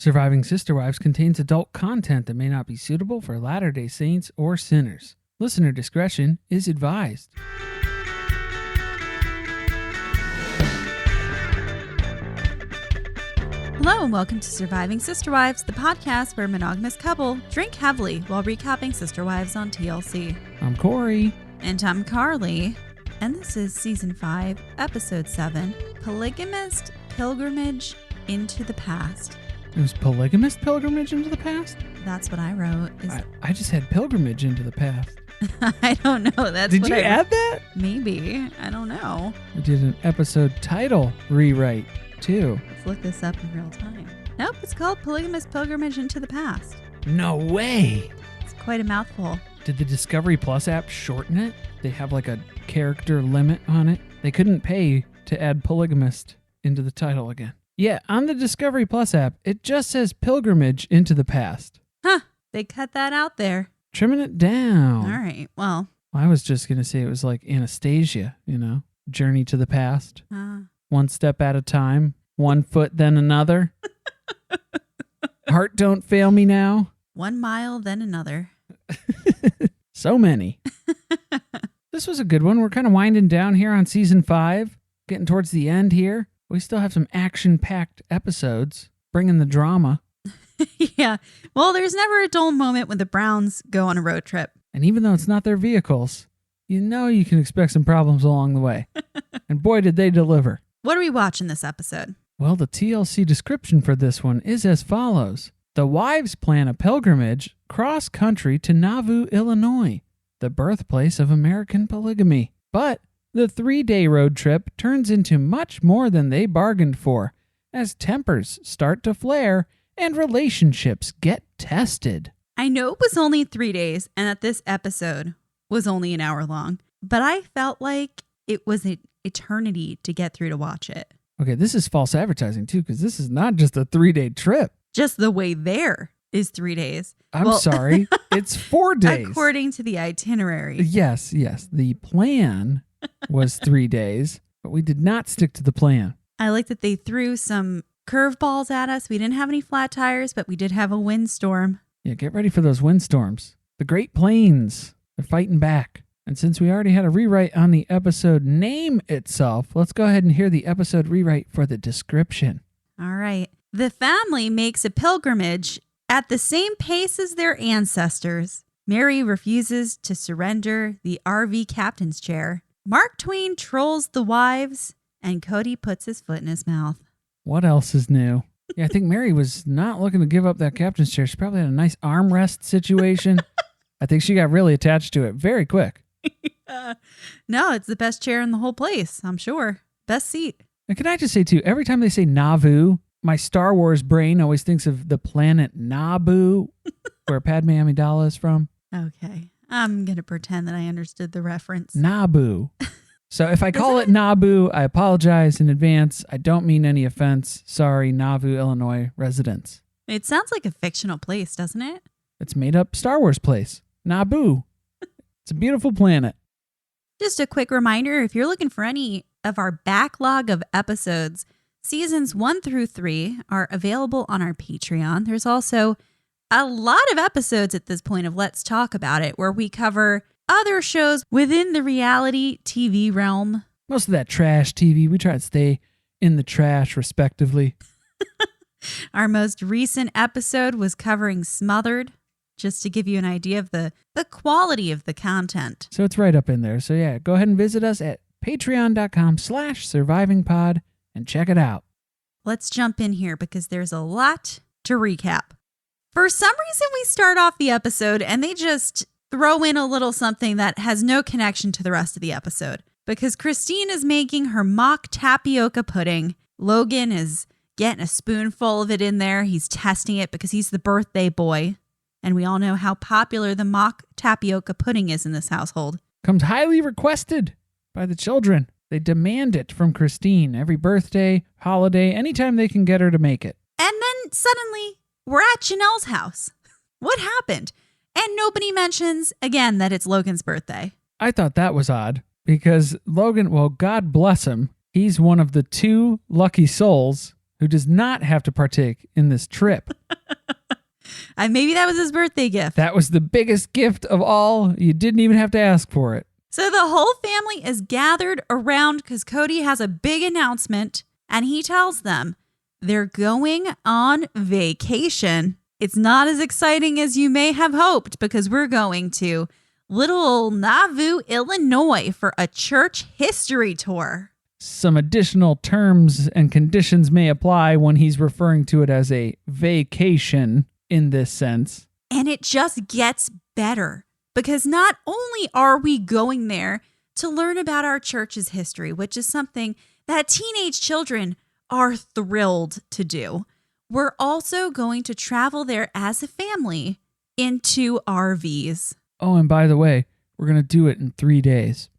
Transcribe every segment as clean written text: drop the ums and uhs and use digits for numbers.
Surviving Sister Wives contains adult content that may not be suitable for Latter-day Saints or sinners. Listener discretion is advised. Hello and welcome to Surviving Sister Wives, the podcast where a monogamous couple drink heavily while recapping Sister Wives on TLC. I'm Corey. And I'm Carly. And this is Season 5, Episode 7, Polygamist Pilgrimage into the Past. It was Polygamist Pilgrimage into the Past? That's what I wrote. I just had Pilgrimage into the Past. I don't know. Did you add that? Maybe. I don't know. We did an episode title rewrite, too. Let's look this up in real time. Nope, it's called Polygamist Pilgrimage into the Past. No way! It's quite a mouthful. Did the Discovery Plus app shorten it? They have like a character limit on it. They couldn't pay to add polygamist into the title again. Yeah, on the Discovery Plus app, it just says Pilgrimage into the Past. Huh, they cut that out there. Trimming it down. All right, well. I was just going to say it was like Anastasia, Journey to the Past. One step at a time, one foot then another. Heart don't fail me now. 1 mile then another. So many. This was a good one. We're kind of winding down here on Season 5, getting towards the end here. We still have some action-packed episodes, bringing the drama. Yeah. Well, there's never a dull moment when the Browns go on a road trip. And even though it's not their vehicles, you can expect some problems along the way. And boy, did they deliver. What are we watching this episode? Well, the TLC description for this one is as follows. The wives plan a pilgrimage cross-country to Nauvoo, Illinois, the birthplace of American polygamy. But the 3-day road trip turns into much more than they bargained for, as tempers start to flare and relationships get tested. I know it was only 3 days and that this episode was only an hour long, but I felt like it was an eternity to get through to watch it. Okay, this is false advertising too, because this is not just a 3-day trip. Just the way there is 3 days. I'm sorry, it's 4 days. According to the itinerary. Yes. The plan was 3 days, but we did not stick to the plan. I like that they threw some curveballs at us. We didn't have any flat tires, but we did have a windstorm. Yeah, get ready for those windstorms. The Great Plains, they're fighting back. And since we already had a rewrite on the episode name itself, let's go ahead and hear the episode rewrite for the description. All right. The family makes a pilgrimage at the same pace as their ancestors. Mary refuses to surrender the RV captain's chair. Mark Twain trolls the wives, and Cody puts his foot in his mouth. What else is new? Yeah, I think Mary was not looking to give up that captain's chair. She probably had a nice armrest situation. I think she got really attached to it very quick. No, it's the best chair in the whole place, I'm sure. Best seat. And can I just say, too, every time they say Nauvoo, my Star Wars brain always thinks of the planet Naboo, where Padme Amidala is from. Okay. I'm going to pretend that I understood the reference. Naboo. So if I call it Naboo, I apologize in advance. I don't mean any offense. Sorry, Nauvoo, Illinois residents. It sounds like a fictional place, doesn't it? It's made up Star Wars place. Naboo. It's a beautiful planet. Just a quick reminder, if you're looking for any of our backlog of episodes, Seasons 1 through 3 are available on our Patreon. There's also a lot of episodes at this point of Let's Talk About It, where we cover other shows within the reality TV realm. Most of that trash TV, we try to stay in the trash, respectively. Our most recent episode was covering Smothered, just to give you an idea of the quality of the content. So it's right up in there. So yeah, go ahead and visit us at patreon.com/survivingpod and check it out. Let's jump in here because there's a lot to recap. For some reason, we start off the episode and they just throw in a little something that has no connection to the rest of the episode. Because Christine is making her mock tapioca pudding. Logan is getting a spoonful of it in there. He's testing it because he's the birthday boy. And we all know how popular the mock tapioca pudding is in this household. Comes highly requested by the children. They demand it from Christine every birthday, holiday, anytime they can get her to make it. And then suddenly, we're at Janelle's house. What happened? And nobody mentions, again, that it's Logan's birthday. I thought that was odd because Logan, well, God bless him, he's one of the 2 lucky souls who who does not have to partake in this trip. Maybe that was his birthday gift. That was the biggest gift of all. You didn't even have to ask for it. So the whole family is gathered around because Cody has a big announcement and he tells them they're going on vacation. It's not as exciting as you may have hoped because we're going to little old Nauvoo, Illinois for a church history tour. Some additional terms and conditions may apply when he's referring to it as a vacation in this sense. And it just gets better because not only are we going there to learn about our church's history, which is something that teenage children are thrilled to do, we're also going to travel there as a family in 2 RVs. Oh, and by the way, we're going to do it in 3 days.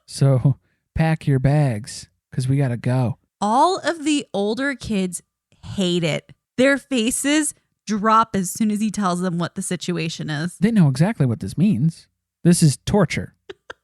So pack your bags because we got to go. All of the older kids hate it. Their faces drop as soon as he tells them what the situation is. They know exactly what this means. This is torture.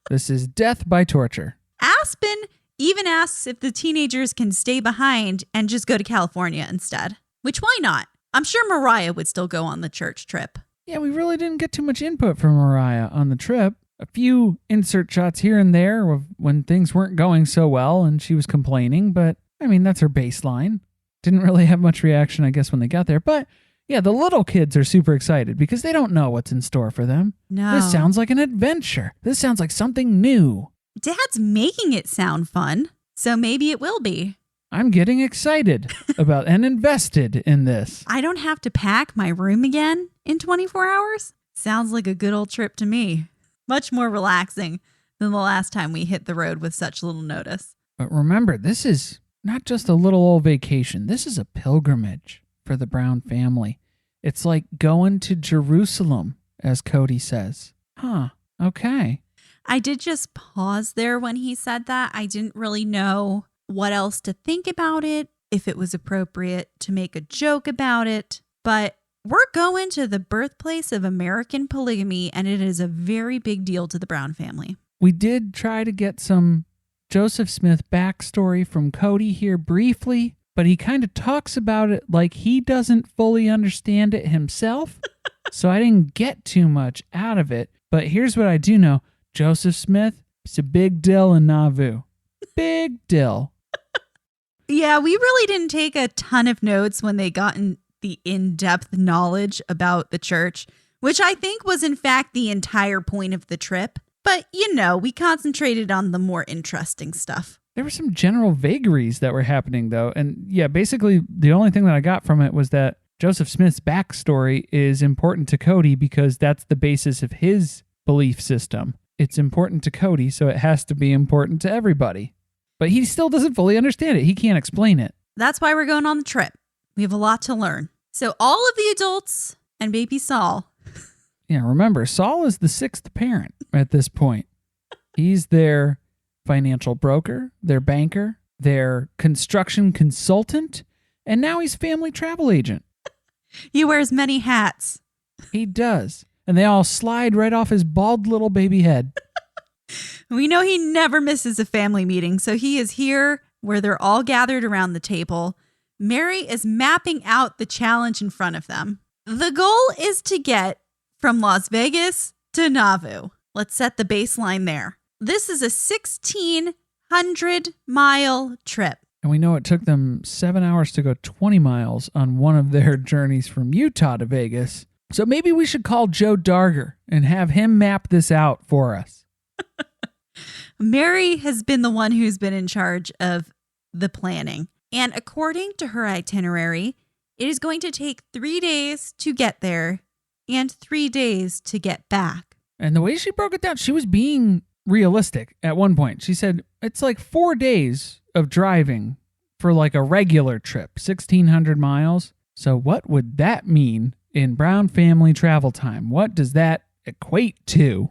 This is death by torture. Aspen even asks if the teenagers can stay behind and just go to California instead. Which, why not? I'm sure Mariah would still go on the church trip. Yeah, we really didn't get too much input from Mariah on the trip. A few insert shots here and there of when things weren't going so well and she was complaining, but I mean, that's her baseline. Didn't really have much reaction, I guess, when they got there. But yeah, the little kids are super excited because they don't know what's in store for them. No. This sounds like an adventure. This sounds like something new. Dad's making it sound fun, so maybe it will be. I'm getting excited about and invested in this. I don't have to pack my room again in 24 hours. Sounds like a good old trip to me. Much more relaxing than the last time we hit the road with such little notice. But remember, this is not just a little old vacation. This is a pilgrimage for the Brown family. It's like going to Jerusalem, as Cody says. Huh. Okay. I did just pause there when he said that. I didn't really know what else to think about it, if it was appropriate to make a joke about it. But we're going to the birthplace of American polygamy, and it is a very big deal to the Brown family. We did try to get some Joseph Smith backstory from Cody here briefly, but he kind of talks about it like he doesn't fully understand it himself. So I didn't get too much out of it. But here's what I do know. Joseph Smith is a big deal in Nauvoo. Big deal. Yeah, we really didn't take a ton of notes when they got in the in-depth knowledge about the church, which I think was in fact the entire point of the trip. But, you know, we concentrated on the more interesting stuff. There were some general vagaries that were happening, though. And yeah, basically the only thing that I got from it was that Joseph Smith's backstory is important to Cody because that's the basis of his belief system. It's important to Cody, so it has to be important to everybody. But he still doesn't fully understand it. He can't explain it. That's why we're going on the trip. We have a lot to learn. So all of the adults and baby Saul. Yeah, remember, Saul is the 6th parent at this point. He's their financial broker, their banker, their construction consultant, and now he's family travel agent. He wears many hats. He does. And they all slide right off his bald little baby head. We know he never misses a family meeting, so he is here where they're all gathered around the table. Mary is mapping out the challenge in front of them. The goal is to get from Las Vegas to Nauvoo. Let's set the baseline there. This is a 1,600-mile trip. And we know it took them 7 hours to go 20 miles on one of their journeys from Utah to Vegas. So maybe we should call Joe Darger and have him map this out for us. Mary has been the one who's been in charge of the planning. And according to her itinerary, it is going to take 3 days to get there and 3 days to get back. And the way she broke it down, she was being realistic at one point. She said it's like 4 days of driving for like a regular trip, 1,600 miles. So what would that mean in Brown family travel time? What does that equate to?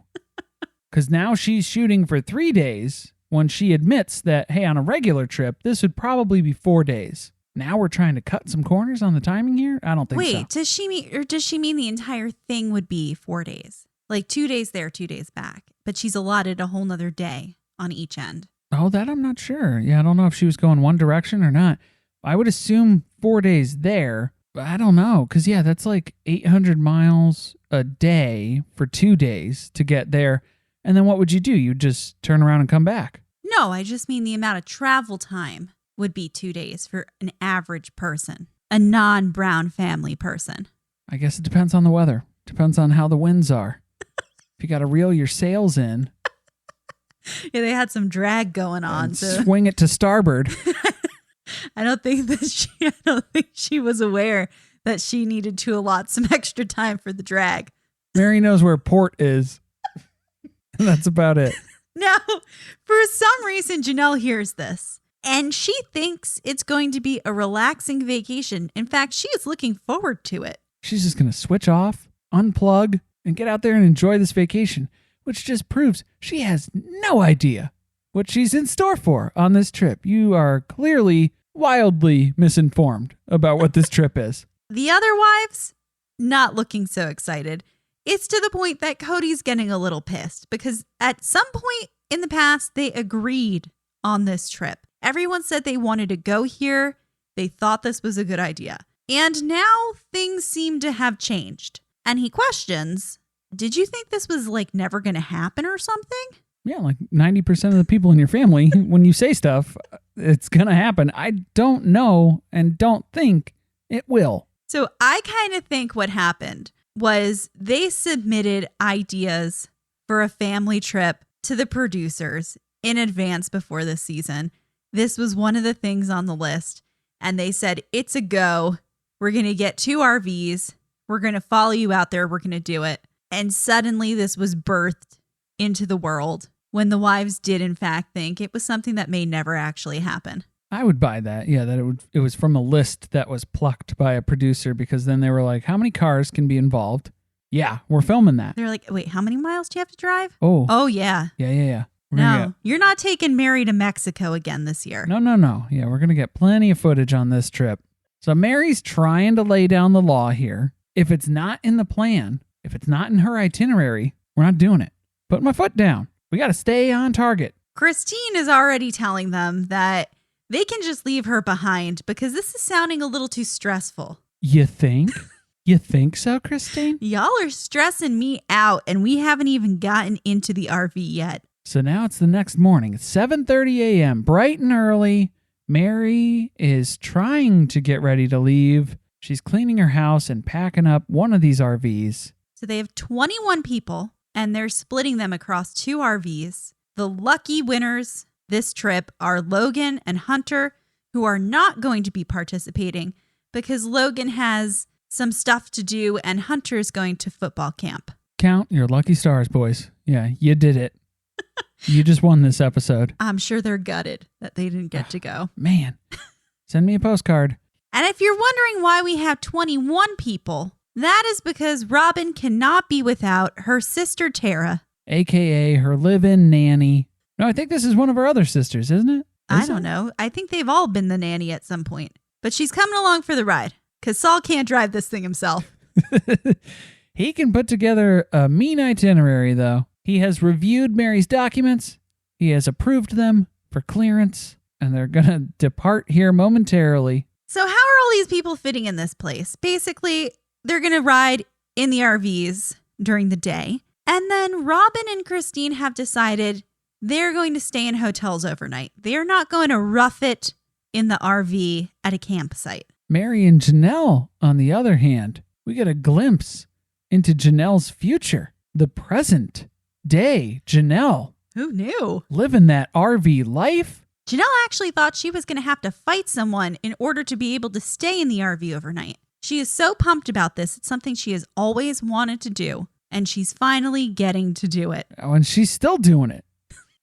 Because now she's shooting for 3 days when she admits that, hey, on a regular trip, this would probably be 4 days. Now we're trying to cut some corners on the timing here? I don't think so. Wait, does she mean the entire thing would be 4 days? Like 2 days there, 2 days back. But she's allotted a whole nother day on each end. Oh, that I'm not sure. Yeah, I don't know if she was going one direction or not. I would assume 4 days there. But I don't know. Because, yeah, that's like 800 miles a day for 2 days to get there. And then what would you do? You'd just turn around and come back. No, I just mean the amount of travel time would be 2 days for an average person, a non-Brown family person. I guess it depends on the weather. Depends on how the winds are. If you got to reel your sails in. Yeah, they had some drag going on. So Swing it to starboard. I don't think she was aware that she needed to allot some extra time for the drag. Mary knows where port is. And that's about it. Now, for some reason, Janelle hears this and she thinks it's going to be a relaxing vacation. In fact, she is looking forward to it. She's just going to switch off, unplug, and get out there and enjoy this vacation, which just proves she has no idea what she's in store for on this trip. You are clearly wildly misinformed about what this trip is. The other wives, not looking so excited. It's to the point that Cody's getting a little pissed because at some point in the past, they agreed on this trip. Everyone said they wanted to go here. They thought this was a good idea. And now things seem to have changed. And he questions, did you think this was like never going to happen or something? Yeah, like 90% of the people in your family, when you say stuff, it's going to happen. I don't know and don't think it will. So I kind of think what happened was they submitted ideas for a family trip to the producers in advance before this season. This was one of the things on the list. And they said, it's a go. We're going to get 2 RVs. We're going to follow you out there. We're going to do it. And suddenly this was birthed into the world when the wives did, in fact, think it was something that may never actually happen. I would buy that. Yeah, that it was from a list that was plucked by a producer because then they were like, how many cars can be involved? Yeah, we're filming that. They're like, wait, how many miles do you have to drive? Oh, yeah. Yeah. No, you're not taking Mary to Mexico again this year. No. Yeah, we're going to get plenty of footage on this trip. So Mary's trying to lay down the law here. If it's not in the plan, if it's not in her itinerary, we're not doing it. Put my foot down. We got to stay on target. Christine is already telling them that they can just leave her behind because this is sounding a little too stressful. You think? You think so, Christine? Y'all are stressing me out and we haven't even gotten into the RV yet. So now it's the next morning. It's 7:30 a.m., bright and early. Mary is trying to get ready to leave. She's cleaning her house and packing up one of these RVs. So they have 21 people and they're splitting them across 2 RVs. The lucky winners this trip are Logan and Hunter, who are not going to be participating because Logan has some stuff to do and Hunter's going to football camp. Count your lucky stars, boys. Yeah, you did it. You just won this episode. I'm sure they're gutted that they didn't get to go. Man, send me a postcard. And if you're wondering why we have 21 people, that is because Robin cannot be without her sister Tara. AKA her live-in nanny. No, I think this is one of her other sisters, isn't it? I don't know. I think they've all been the nanny at some point. But she's coming along for the ride because Saul can't drive this thing himself. He can put together a mean itinerary, though. He has reviewed Mary's documents. He has approved them for clearance, and they're going to depart here momentarily. So how are all these people fitting in this place? Basically, they're going to ride in the RVs during the day. And then Robin and Christine have decided they're going to stay in hotels overnight. They're not going to rough it in the RV at a campsite. Mary and Janelle, on the other hand, we get a glimpse into Janelle's future, the present day. Janelle. Who knew? Living that RV life. Janelle actually thought she was going to have to fight someone in order to be able to stay in the RV overnight. She is so pumped about this. It's something she has always wanted to do, and she's finally getting to do it. Oh, and she's still doing it.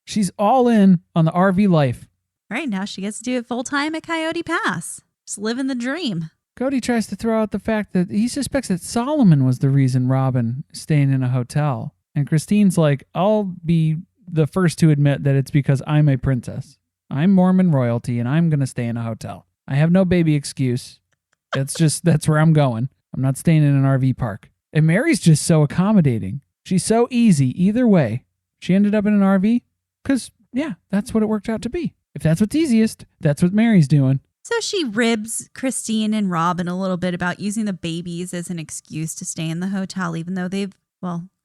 She's all in on the RV life. Right now, she gets to do it full time at Coyote Pass. Just living the dream. Cody tries to throw out the fact that he suspects that Solomon was the reason Robin is staying in a hotel. And Christine's like, I'll be the first to admit that it's because I'm a princess. I'm Mormon royalty and I'm going to stay in a hotel. I have no baby excuse. That's where I'm going. I'm not staying in an RV park. And Mary's just so accommodating. She's so easy either way. She ended up in an RV because, yeah, that's what it worked out to be. If that's what's easiest, that's what Mary's doing. So she ribs Christine and Robin a little bit about using the babies as an excuse to stay in the hotel, even though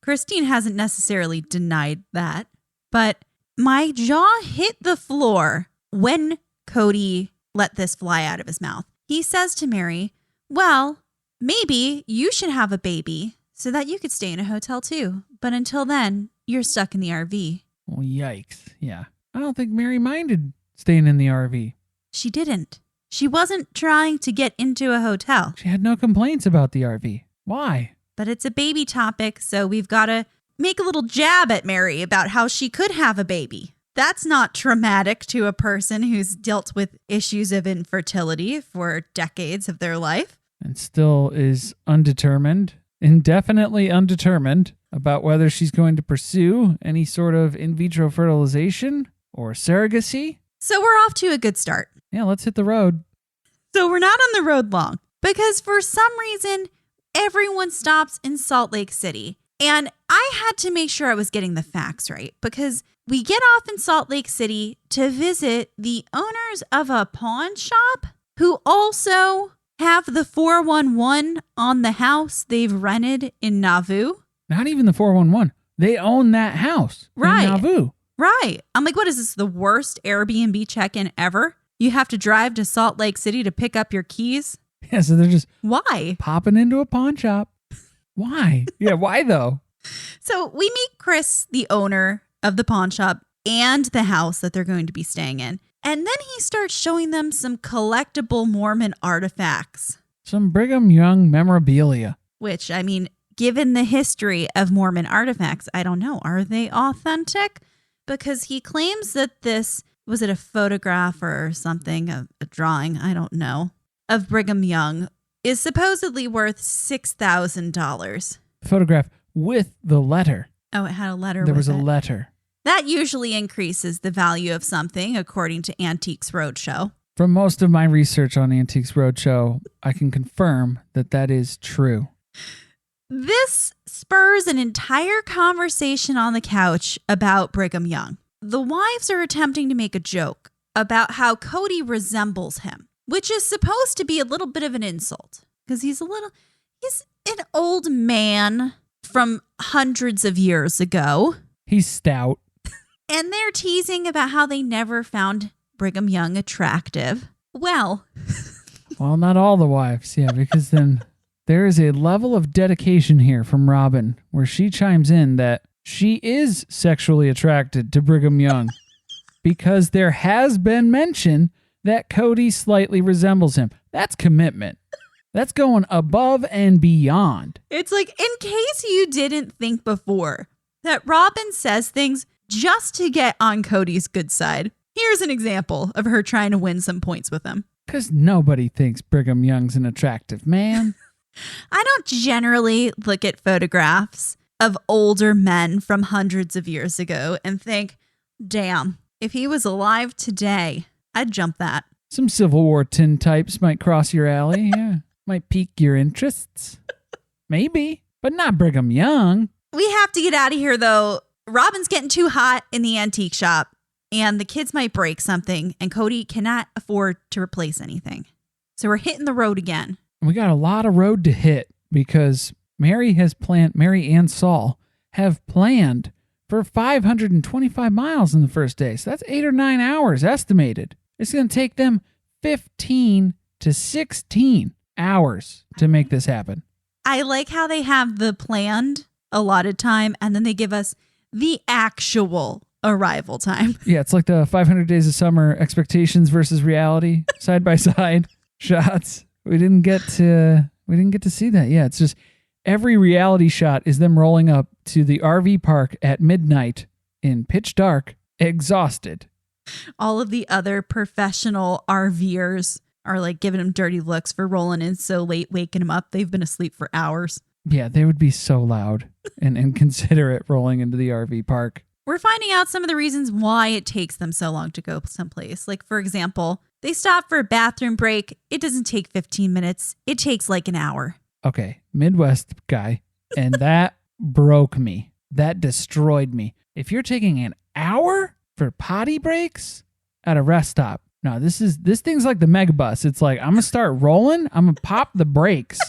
Christine hasn't necessarily denied that. But my jaw hit the floor when Cody let this fly out of his mouth. He says to Mary, well, maybe you should have a baby so that you could stay in a hotel too. But until then, you're stuck in the RV. Well, yikes. Yeah. I don't think Mary minded staying in the RV. She didn't. She wasn't trying to get into a hotel. She had no complaints about the RV. Why? But it's a baby topic, so we've got to make a little jab at Mary about how she could have a baby. That's not traumatic to a person who's dealt with issues of infertility for decades of their life. And still is undetermined, indefinitely undetermined, about whether she's going to pursue any sort of in vitro fertilization or surrogacy. So we're off to a good start. Yeah, let's hit the road. So we're not on the road long because for some reason, everyone stops in Salt Lake City. And I had to make sure I was getting the facts right because we get off in Salt Lake City to visit the owners of a pawn shop who also have the 411 on the house they've rented in Nauvoo. Not even the 411. They own that house Right. in Nauvoo. Right. I'm like, what is this, the worst Airbnb check-in ever? You have to drive to Salt Lake City to pick up your keys? Yeah, so they're just Why? popping into a pawn shop. Why? Yeah, why though? So we meet Chris, the owner of the pawn shop and the house that they're going to be staying in. And then he starts showing them some collectible Mormon artifacts, Some Brigham Young memorabilia. which, I mean, given the history of Mormon artifacts, I don't know. Are they authentic? Because he claims that this, was it a photograph or something, a drawing, I don't know, of Brigham Young is supposedly worth $6,000. Photograph with the letter. Oh, it had a letter There with was a it. letter. That usually increases the value of something, according to Antiques Roadshow. From most of my research on Antiques Roadshow, I can confirm that that is true. This spurs an entire conversation on the couch about Brigham Young. The wives are attempting to make a joke about how Cody resembles him, which is supposed to be a little bit of an insult because he's an old man from hundreds of years ago. He's stout. And they're teasing about how they never found Brigham Young attractive. Well, Well, not all the wives, yeah, because then there is a level of dedication here from Robin where she chimes in that she is sexually attracted to Brigham Young because there has been mention that Cody slightly resembles him. That's commitment. That's going above and beyond. it's like, in case you didn't think before that Robin says things just to get on Cody's good side. Here's an example of her trying to win some points with him. Because nobody thinks Brigham Young's an attractive man. I don't generally look at photographs of older men from hundreds of years ago and think, damn, if he was alive today, I'd jump that. Some Civil War tin types might cross your alley. Yeah. Might pique your interests. Maybe, but not Brigham Young. We have to get out of here, though. Robin's getting too hot in the antique shop, and the kids might break something, and Cody cannot afford to replace anything. So we're hitting the road again. We got a lot of road to hit because Mary and Saul have planned for 525 miles in the first day. So that's 8 or 9 hours estimated. It's going to take them 15 to 16 hours to make this happen. I like how they have the planned allotted time, and then they give us the actual arrival time. Yeah, it's like the 500 Days of Summer expectations versus reality side by side shots. We didn't get to see that. Yeah, it's just every reality shot is them rolling up to the RV park at midnight in pitch dark, exhausted. All of the other professional RVers are like giving them dirty looks for rolling in so late, waking them up. They've been asleep for hours. Yeah, they would be so loud and inconsiderate rolling into the RV park. We're finding out some of the reasons why it takes them so long to go someplace. Like, for example, they stop for a bathroom break. It doesn't take 15 minutes. It takes like an hour. Okay, Midwest guy, and that broke me. That destroyed me. If you're taking an hour for potty breaks at a rest stop, No, this thing's like the Megabus. It's like, I'm going to start rolling. I'm going to pop the brakes.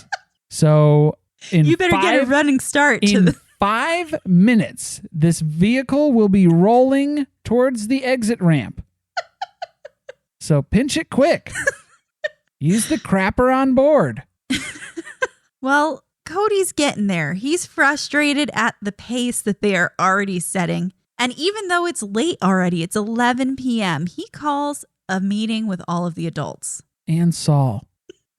So you better get a running start. In 5 minutes, this vehicle will be rolling towards the exit ramp. So pinch it quick. Use the crapper on board. Well, Cody's getting there. He's frustrated at the pace that they are already setting. And even though it's late already, it's 11 p.m., he calls a meeting with all of the adults. And Saul.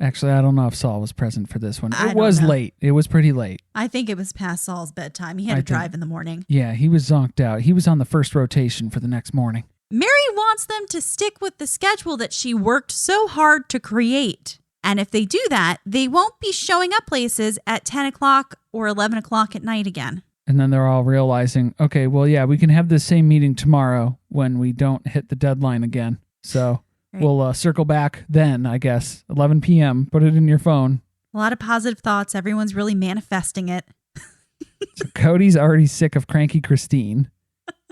Actually, I don't know if Saul was present for this one. I It was don't know. late. It was pretty late. I think it was past Saul's bedtime. He had to drive in the morning. Yeah, he was zonked out. He was on the first rotation for the next morning. Mary wants them to stick with the schedule that she worked so hard to create. And if they do that, they won't be showing up places at 10 o'clock or 11 o'clock at night again. And then they're all realizing, okay, well, yeah, we can have the same meeting tomorrow when we don't hit the deadline again. So we'll circle back then, I guess. 11 p.m. Put it in your phone. A lot of positive thoughts. Everyone's really manifesting it. So Cody's already sick of cranky Christine,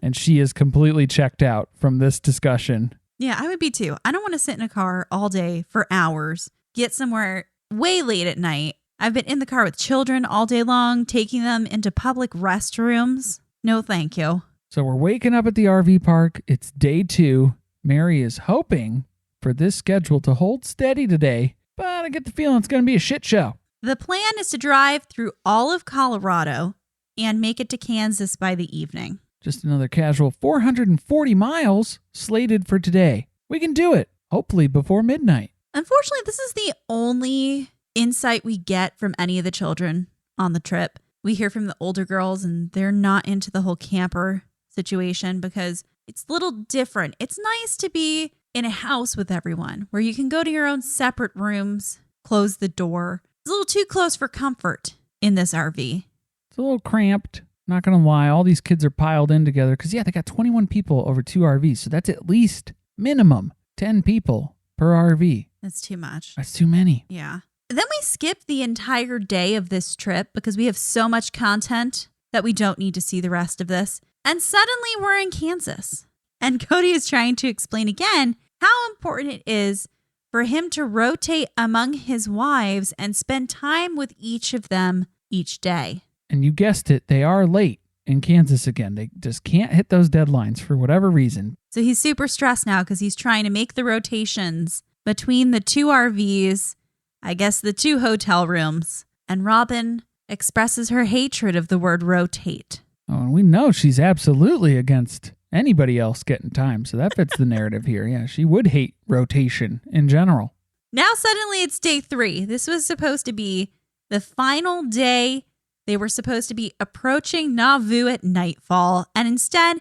and she is completely checked out from this discussion. Yeah, I would be too. I don't want to sit in a car all day for hours, get somewhere way late at night. I've been in the car with children all day long, taking them into public restrooms. No, thank you. So we're waking up at the RV park. It's day 2. Mary is hoping for this schedule to hold steady today, but I get the feeling it's going to be a shit show. The plan is to drive through all of Colorado and make it to Kansas by the evening. Just another casual 440 miles slated for today. We can do it, hopefully before midnight. Unfortunately, this is the only insight we get from any of the children on the trip. We hear from the older girls, and they're not into the whole camper situation because it's a little different. It's nice to be in a house with everyone where you can go to your own separate rooms, close the door. It's a little too close for comfort in this RV. It's a little cramped. Not going to lie. All these kids are piled in together because, yeah, they got 21 people over 2 RVs. So that's at least minimum 10 people per RV. That's too much. That's too many. Yeah. Then we skip the entire day of this trip because we have so much content that we don't need to see the rest of this. And suddenly we're in Kansas. And Cody is trying to explain again how important it is for him to rotate among his wives and spend time with each of them each day. And you guessed it, they are late in Kansas again. They just can't hit those deadlines for whatever reason. So he's super stressed now because he's trying to make the rotations between the 2 RVs, I guess the 2 hotel rooms. And Robin expresses her hatred of the word rotate. Oh, and we know she's absolutely against anybody else getting time. So that fits the narrative here. Yeah, she would hate rotation in general. Now suddenly it's day 3. This was supposed to be the final day. They were supposed to be approaching Nauvoo at nightfall. And instead,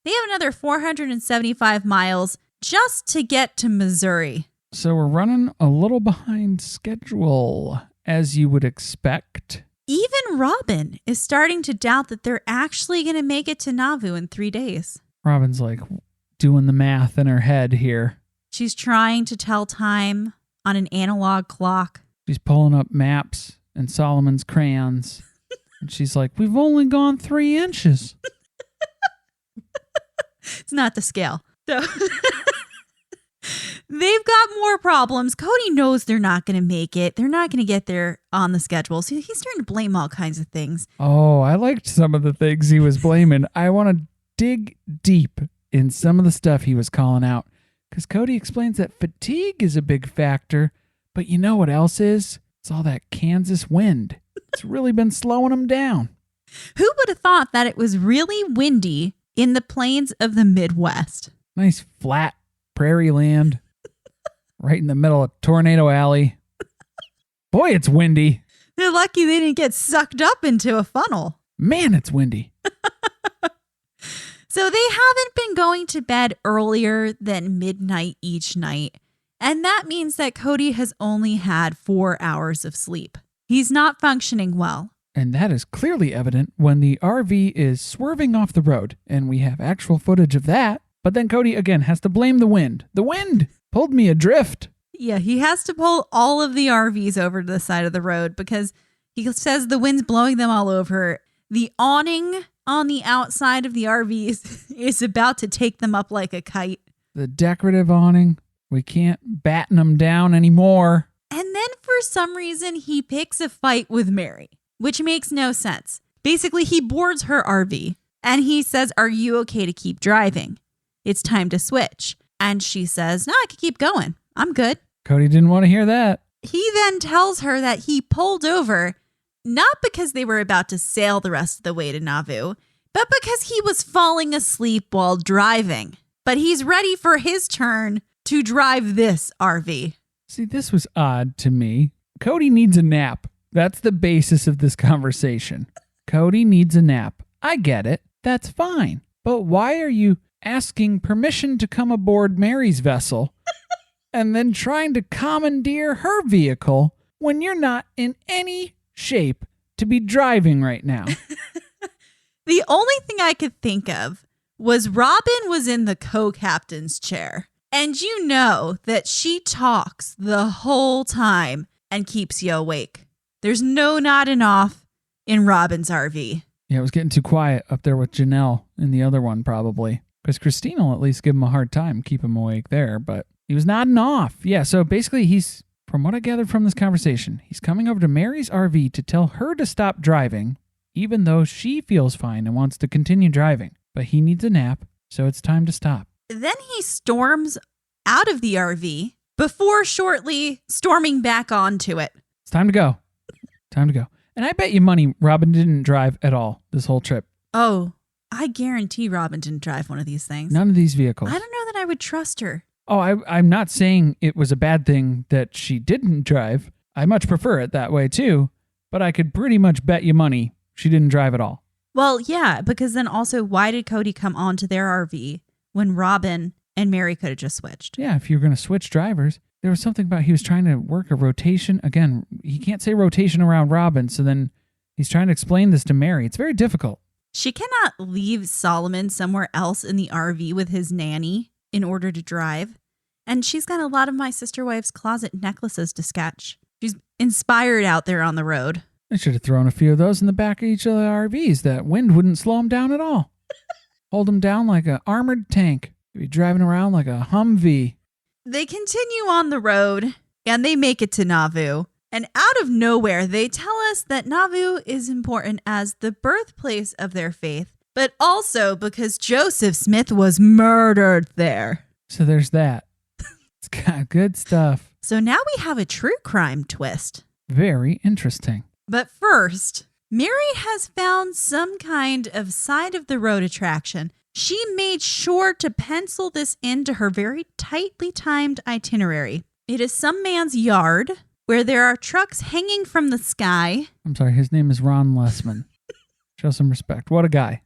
they have another 475 miles just to get to Missouri. So we're running a little behind schedule, as you would expect. Even Robin is starting to doubt that they're actually going to make it to Nauvoo in 3 days. Robin's like doing the math in her head here. She's trying to tell time on an analog clock. She's pulling up maps and Solomon's crayons. And she's like, we've only gone 3 inches. It's not the scale. So they've got more problems. Cody knows they're not going to make it. They're not going to get there on the schedule. So he's starting to blame all kinds of things. Oh, I liked some of the things he was blaming. I want to dig deep in some of the stuff he was calling out. Because Cody explains that fatigue is a big factor. But you know what else is? It's all that Kansas wind. It's really been slowing them down. Who would have thought that it was really windy in the plains of the Midwest? Nice flat prairie land right in the middle of Tornado Alley. Boy, it's windy. They're lucky they didn't get sucked up into a funnel. Man, it's windy. So they haven't been going to bed earlier than midnight each night. And that means that Cody has only had 4 hours of sleep. He's not functioning well. And that is clearly evident when the RV is swerving off the road. And we have actual footage of that. But then Cody, again, has to blame the wind. The wind pulled me adrift. Yeah, he has to pull all of the RVs over to the side of the road because he says the wind's blowing them all over. The awning on the outside of the RVs is about to take them up like a kite. The decorative awning We can't batten them down anymore. And then for some reason, he picks a fight with Mary, which makes no sense. Basically, he boards her RV and he says, "Are you okay to keep driving? It's time to switch." And she says, "No, I can keep going. I'm good." Cody didn't want to hear that. He then tells her that he pulled over not because they were about to sail the rest of the way to Nauvoo, but because he was falling asleep while driving. But he's ready for his turn to drive this RV. See, this was odd to me. Cody needs a nap. That's the basis of this conversation. Cody needs a nap. I get it. That's fine. But why are you asking permission to come aboard Mary's vessel and then trying to commandeer her vehicle when you're not in any shape to be driving right now? The only thing I could think of was Robin was in the co-captain's chair. And you know that she talks the whole time and keeps you awake. There's no nodding off in Robin's RV. Yeah, it was getting too quiet up there with Janelle in the other one probably. Because Christine will at least give him a hard time, keep him awake there. But he was nodding off. Yeah, so basically he's, from what I gathered from this conversation, he's coming over to Mary's RV to tell her to stop driving, even though she feels fine and wants to continue driving. But he needs a nap, so it's time to stop. Then he storms out of the RV before shortly storming back onto it. It's time to go. Time to go. And I bet you money Robin didn't drive at all this whole trip. Oh, I guarantee Robin didn't drive one of these things. None of these vehicles. I don't know that I would trust her. Oh, I'm not saying it was a bad thing that she didn't drive. I much prefer it that way too. But I could pretty much bet you money she didn't drive at all. Well, yeah, because then also why did Cody come onto their RV when Robin and Mary could have just switched? Yeah, if you're going to switch drivers, there was something about he was trying to work a rotation. Again, he can't say rotation around Robin, so then he's trying to explain this to Mary. It's very difficult. She cannot leave Solomon somewhere else in the RV with his nanny in order to drive. And she's got a lot of my sister wife's closet necklaces to sketch. She's inspired out there on the road. I should have thrown a few of those in the back of each of the RVs. That wind wouldn't slow them down at all. Hold them down like an armored tank. You'd be driving around like a Humvee. They continue on the road and they make it to Nauvoo. And out of nowhere, they tell us that Nauvoo is important as the birthplace of their faith, but also because Joseph Smith was murdered there. So there's that. It's got good stuff. So now we have a true crime twist. Very interesting. But first, Mary has found some kind of side of the road attraction. She made sure to pencil this into her very tightly timed itinerary. It is some man's yard where there are trucks hanging from the sky. I'm sorry, his name is Ron Lessman. Show some respect. What a guy.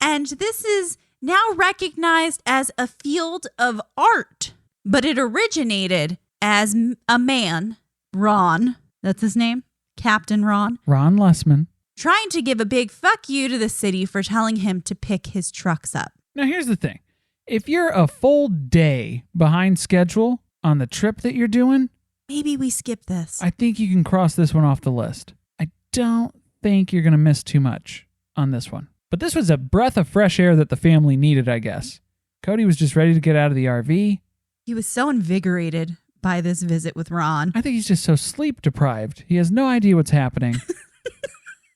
And this is now recognized as a field of art. But it originated as a man, Ron, that's his name, Captain Ron. Ron Lessman. Trying to give a big fuck you to the city for telling him to pick his trucks up. Now, here's the thing. If you're a full day behind schedule on the trip that you're doing, maybe we skip this. I think you can cross this one off the list. I don't think you're going to miss too much on this one. But this was a breath of fresh air that the family needed, I guess. Cody was just ready to get out of the RV. He was so invigorated by this visit with Ron. I think he's just so sleep deprived. He has no idea what's happening.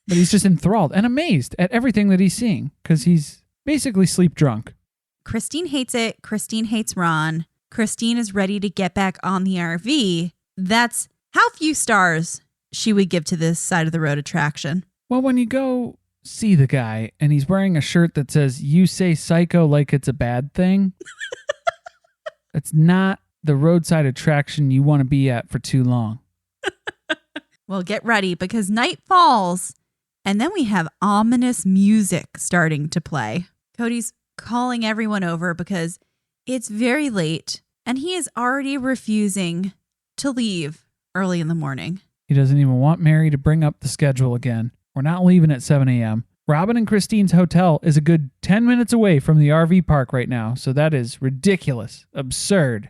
But he's just enthralled and amazed at everything that he's seeing because he's basically sleep drunk. Christine hates it. Christine hates Ron. Christine is ready to get back on the RV. That's how few stars she would give to this side of the road attraction. Well, when you go see the guy and he's wearing a shirt that says, "You say psycho like it's a bad thing," that's not the roadside attraction you want to be at for too long. Well, get ready because night falls. And then we have ominous music starting to play. Cody's calling everyone over because it's very late and he is already refusing to leave early in the morning. He doesn't even want Mary to bring up the schedule again. We're not leaving at 7 a.m. Robin and Christine's hotel is a good 10 minutes away from the RV park right now, so that is ridiculous, absurd.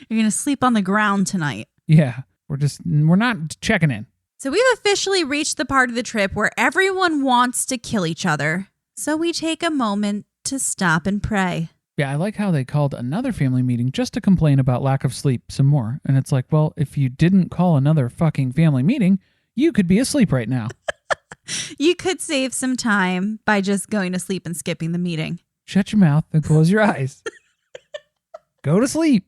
You're going to sleep on the ground tonight. Yeah, we're not checking in. So we've officially reached the part of the trip where everyone wants to kill each other. So we take a moment to stop and pray. Yeah, I like how they called another family meeting just to complain about lack of sleep some more. And it's like, well, if you didn't call another fucking family meeting, you could be asleep right now. You could save some time by just going to sleep and skipping the meeting. Shut your mouth and close your eyes. Go to sleep.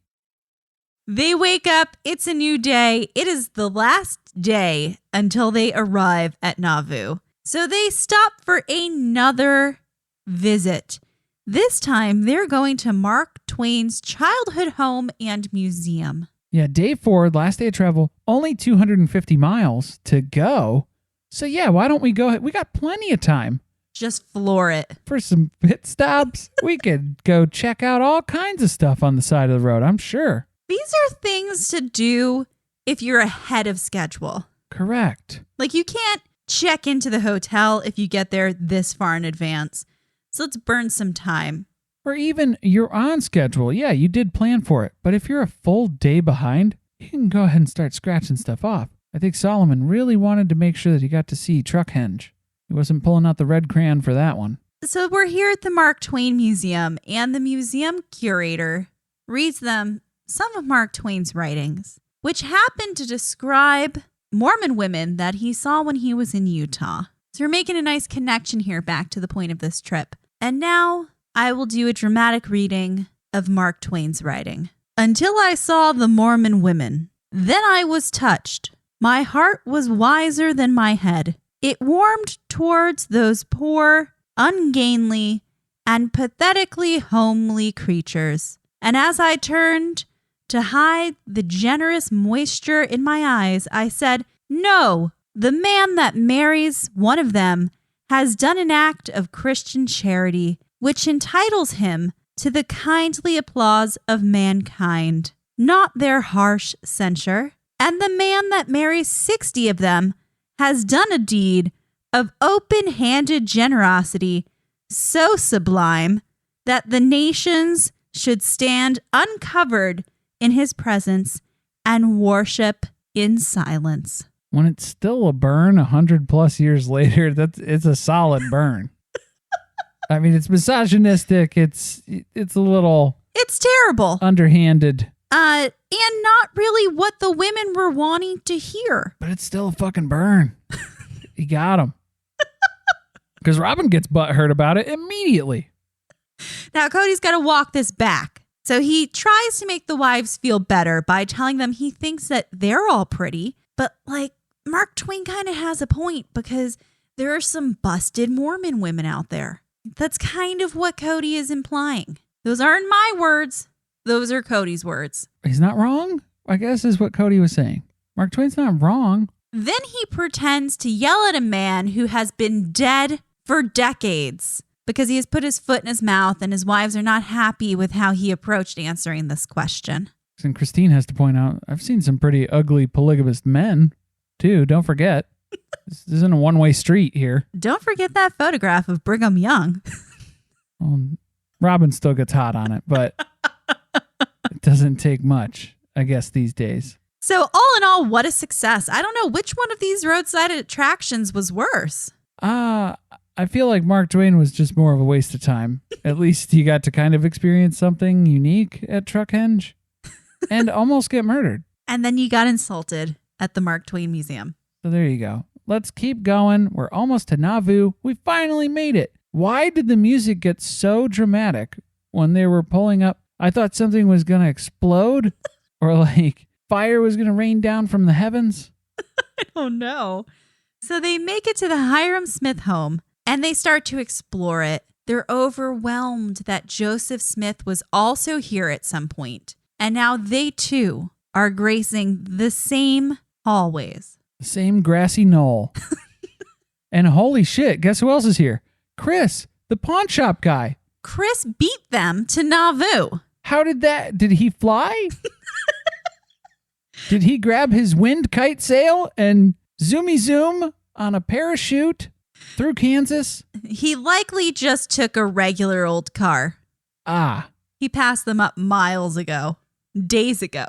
They wake up. It's a new day. It is the last day until they arrive at Nauvoo. So they stop for another visit. This time, they're going to Mark Twain's childhood home and museum. Yeah, day 4, last day of travel, only 250 miles to go. So yeah, why don't we go ahead? We got plenty of time. Just floor it. For some pit stops, we could go check out all kinds of stuff on the side of the road, I'm sure. These are things to do if you're ahead of schedule. Correct. Like you can't check into the hotel if you get there this far in advance. So let's burn some time. Or even you're on schedule. Yeah, you did plan for it. But if you're a full day behind, you can go ahead and start scratching stuff off. I think Solomon really wanted to make sure that he got to see Truckhenge. He wasn't pulling out the red crayon for that one. So we're here at the Mark Twain Museum, and the museum curator reads them some of Mark Twain's writings, which happen to describe Mormon women that he saw when he was in Utah. So we're making a nice connection here back to the point of this trip. And now I will do a dramatic reading of Mark Twain's writing. Until I saw the Mormon women, then I was touched. My heart was wiser than my head. It warmed towards those poor, ungainly, and pathetically homely creatures. And as I turned to hide the generous moisture in my eyes, I said, no, the man that marries one of them has done an act of Christian charity, which entitles him to the kindly applause of mankind, not their harsh censure. And the man that marries 60 of them has done a deed of open-handed generosity so sublime that the nations should stand uncovered in his presence and worship in silence. When it's still a burn 100+ years later, it's a solid burn. I mean, it's misogynistic. It's a little... It's terrible. Underhanded. And not really what the women were wanting to hear. But it's still a fucking burn. He got him. Because Robin gets butthurt about it immediately. Now, Cody's got to walk this back. So he tries to make the wives feel better by telling them he thinks that they're all pretty. But like, Mark Twain kind of has a point because there are some busted Mormon women out there. That's kind of what Cody is implying. Those aren't my words. Those are Cody's words. He's not wrong, I guess is what Cody was saying. Mark Twain's not wrong. Then he pretends to yell at a man who has been dead for decades because he has put his foot in his mouth and his wives are not happy with how he approached answering this question. And Christine has to point out, I've seen some pretty ugly polygamous men, too. Don't forget. This isn't a one-way street here. Don't forget that photograph of Brigham Young. Well, Robin still gets hot on it, but it doesn't take much, I guess, these days. So all in all, what a success. I don't know which one of these roadside attractions was worse. I feel like Mark Twain was just more of a waste of time. At least he got to kind of experience something unique at Truckhenge and almost get murdered. And then you got insulted at the Mark Twain Museum. So there you go. Let's keep going. We're almost to Nauvoo. We finally made it. Why did the music get so dramatic when they were pulling up? I thought something was going to explode or like fire was going to rain down from the heavens. I don't know. So they make it to the Hiram Smith home and they start to explore it. They're overwhelmed that Joseph Smith was also here at some point. And now they too are gracing the same hallways. The same grassy knoll. And holy shit, guess who else is here? Chris, the pawn shop guy. Chris beat them to Nauvoo. How did he fly? Did he grab his wind kite sail and zoomy zoom on a parachute through Kansas? He likely just took a regular old car. Ah. He passed them up miles ago, days ago.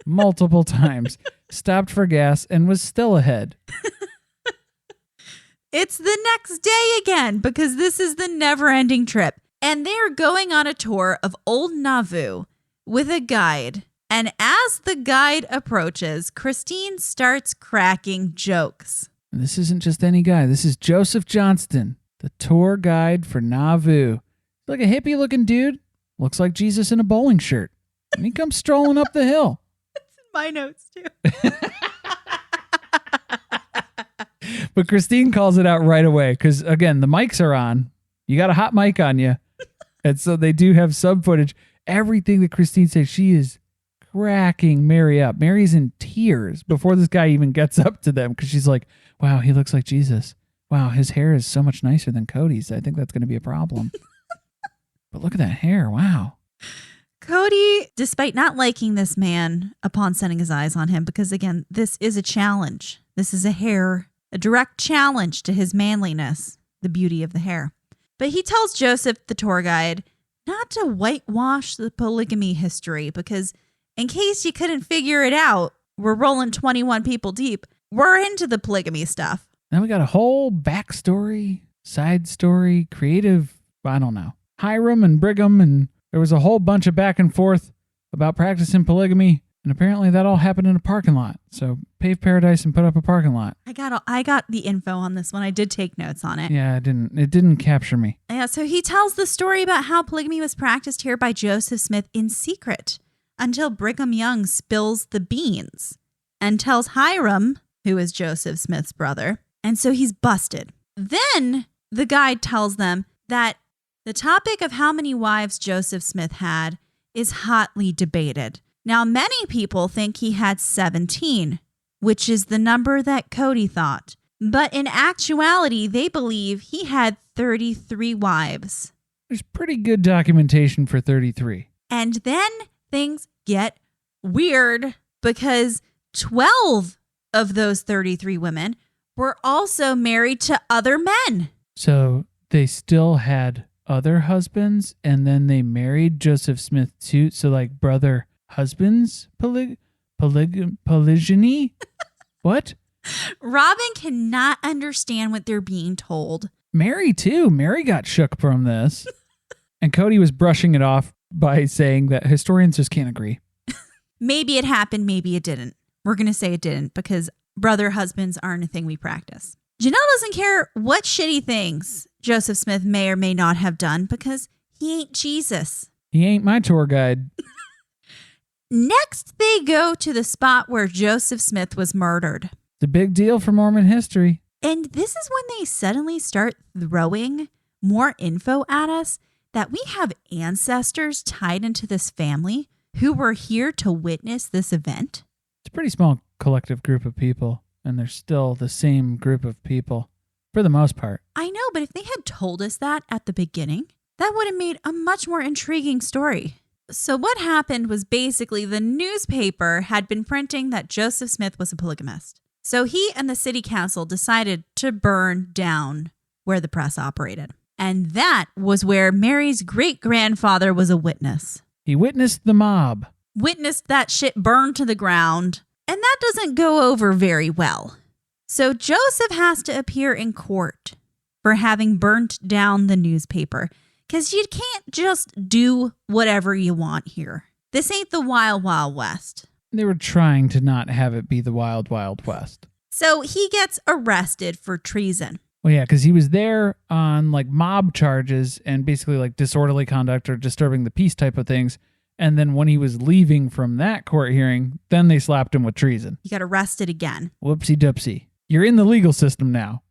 Multiple times. Stopped for gas and was still ahead. It's the next day again because this is the never-ending trip. And they're going on a tour of Old Nauvoo with a guide. And as the guide approaches, Christine starts cracking jokes. And this isn't just any guy. This is Joseph Johnston, the tour guide for Nauvoo. Like a hippie-looking dude. Looks like Jesus in a bowling shirt. And he comes strolling up the hill. It's in my notes, too. But Christine calls it out right away because, again, the mics are on. You got a hot mic on you. And so they do have sub footage. Everything that Christine says, she is cracking Mary up. Mary's in tears before this guy even gets up to them because she's like, wow, he looks like Jesus. Wow, his hair is so much nicer than Cody's. I think that's going to be a problem. But look at that hair. Wow. Cody, despite not liking this man upon setting his eyes on him, because again, this is a challenge. This is a direct challenge to his manliness, the beauty of the hair. But he tells Joseph, the tour guide, not to whitewash the polygamy history because in case you couldn't figure it out, we're rolling 21 people deep. We're into the polygamy stuff. Then we got a whole backstory, side story, creative, I don't know. Hiram and Brigham, and there was a whole bunch of back and forth about practicing polygamy. And apparently that all happened in a parking lot. So pave paradise and put up a parking lot. I got the info on this one. I did take notes on it. Yeah, it didn't capture me. Yeah, so he tells the story about how polygamy was practiced here by Joseph Smith in secret until Brigham Young spills the beans and tells Hiram, who is Joseph Smith's brother, and so he's busted. Then the guide tells them that the topic of how many wives Joseph Smith had is hotly debated. Now, many people think he had 17, which is the number that Cody thought. But in actuality, they believe he had 33 wives. There's pretty good documentation for 33. And then things get weird because 12 of those 33 women were also married to other men. So they still had other husbands and then they married Joseph Smith too. So like brother husbands polygyny? What? Robin cannot understand what they're being told. Mary too. Mary got shook from this. And Cody was brushing it off by saying that historians just can't agree. Maybe it happened, maybe it didn't. We're going to say it didn't because brother husbands aren't a thing we practice. Janelle doesn't care what shitty things Joseph Smith may or may not have done because he ain't Jesus. He ain't my tour guide. Next, they go to the spot where Joseph Smith was murdered. It's a big deal for Mormon history. And this is when they suddenly start throwing more info at us that we have ancestors tied into this family who were here to witness this event. It's a pretty small collective group of people, and they're still the same group of people for the most part. I know, but if they had told us that at the beginning, that would have made a much more intriguing story. So what happened was basically the newspaper had been printing that Joseph Smith was a polygamist. So he and the city council decided to burn down where the press operated. And that was where Mary's great-grandfather was a witness. He witnessed the mob. Witnessed that shit burn to the ground. And that doesn't go over very well. So Joseph has to appear in court for having burnt down the newspaper. Because you can't just do whatever you want here. This ain't the Wild Wild West. They were trying to not have it be the Wild Wild West. So he gets arrested for treason. Well, yeah, because he was there on like mob charges and basically like disorderly conduct or disturbing the peace type of things. And then when he was leaving from that court hearing, then they slapped him with treason. He got arrested again. Whoopsie doopsie. You're in the legal system now.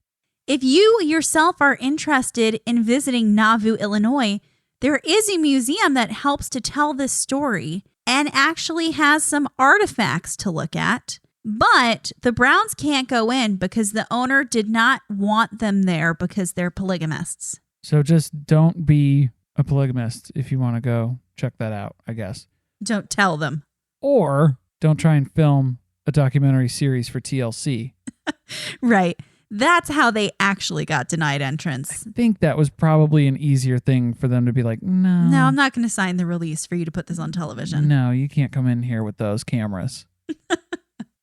If you yourself are interested in visiting Nauvoo, Illinois, there is a museum that helps to tell this story and actually has some artifacts to look at. But the Browns can't go in because the owner did not want them there because they're polygamists. So just don't be a polygamist if you want to go check that out, I guess. Don't tell them. Or don't try and film a documentary series for TLC. Right. That's how they actually got denied entrance. I think that was probably an easier thing for them to be like, no. No, I'm not going to sign the release for you to put this on television. No, you can't come in here with those cameras.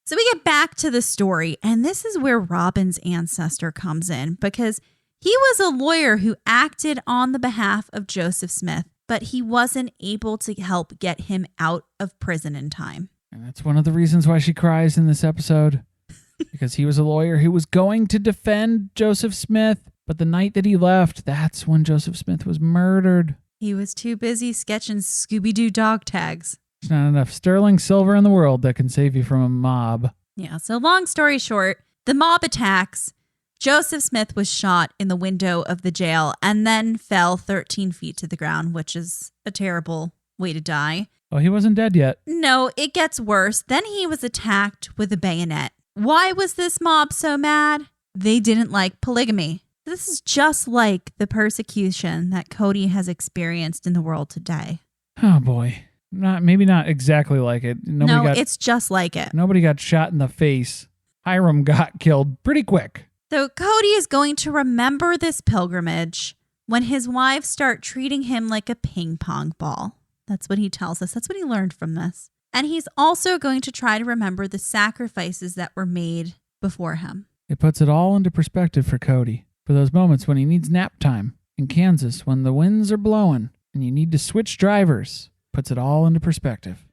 So we get back to the story, and this is where Robin's ancestor comes in because He was a lawyer who acted on the behalf of Joseph Smith, but he wasn't able to help get him out of prison in time. And that's one of the reasons why she cries in this episode. Because he was a lawyer who was going to defend Joseph Smith, but the night that he left, that's when Joseph Smith was murdered. He was too busy sketching Scooby-Doo dog tags. There's not enough sterling silver in the world that can save you from a mob. Yeah, so long story short, the mob attacks. Joseph Smith was shot in the window of the jail and then fell 13 feet to the ground, which is a terrible way to die. Oh, he wasn't dead yet. No, it gets worse. Then he was attacked with a bayonet. Why was this mob so mad? They didn't like polygamy. This is just like the persecution that Cody has experienced in the world today. Oh, boy. Maybe not exactly like it. It's just like it. Nobody got shot in the face. Hiram got killed pretty quick. So Cody is going to remember this pilgrimage when his wives start treating him like a ping pong ball. That's what he tells us. That's what he learned from this. And he's also going to try to remember the sacrifices that were made before him. It puts it all into perspective for Cody. For those moments when he needs nap time in Kansas, when the winds are blowing and you need to switch drivers, puts it all into perspective.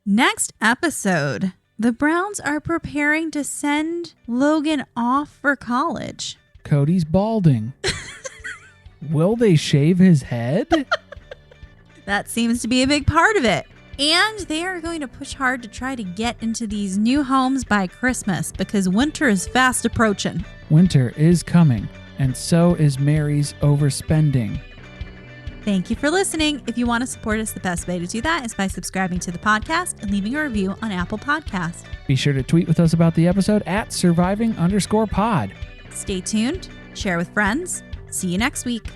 Next episode, the Browns are preparing to send Logan off for college. Cody's balding. Will they shave his head? That seems to be a big part of it. And they are going to push hard to try to get into these new homes by Christmas because winter is fast approaching. Winter is coming, and so is Mary's overspending. Thank you for listening. If you want to support us, the best way to do that is by subscribing to the podcast and leaving a review on Apple Podcasts. Be sure to tweet with us about the episode at surviving_pod. Stay tuned, share with friends. See you next week.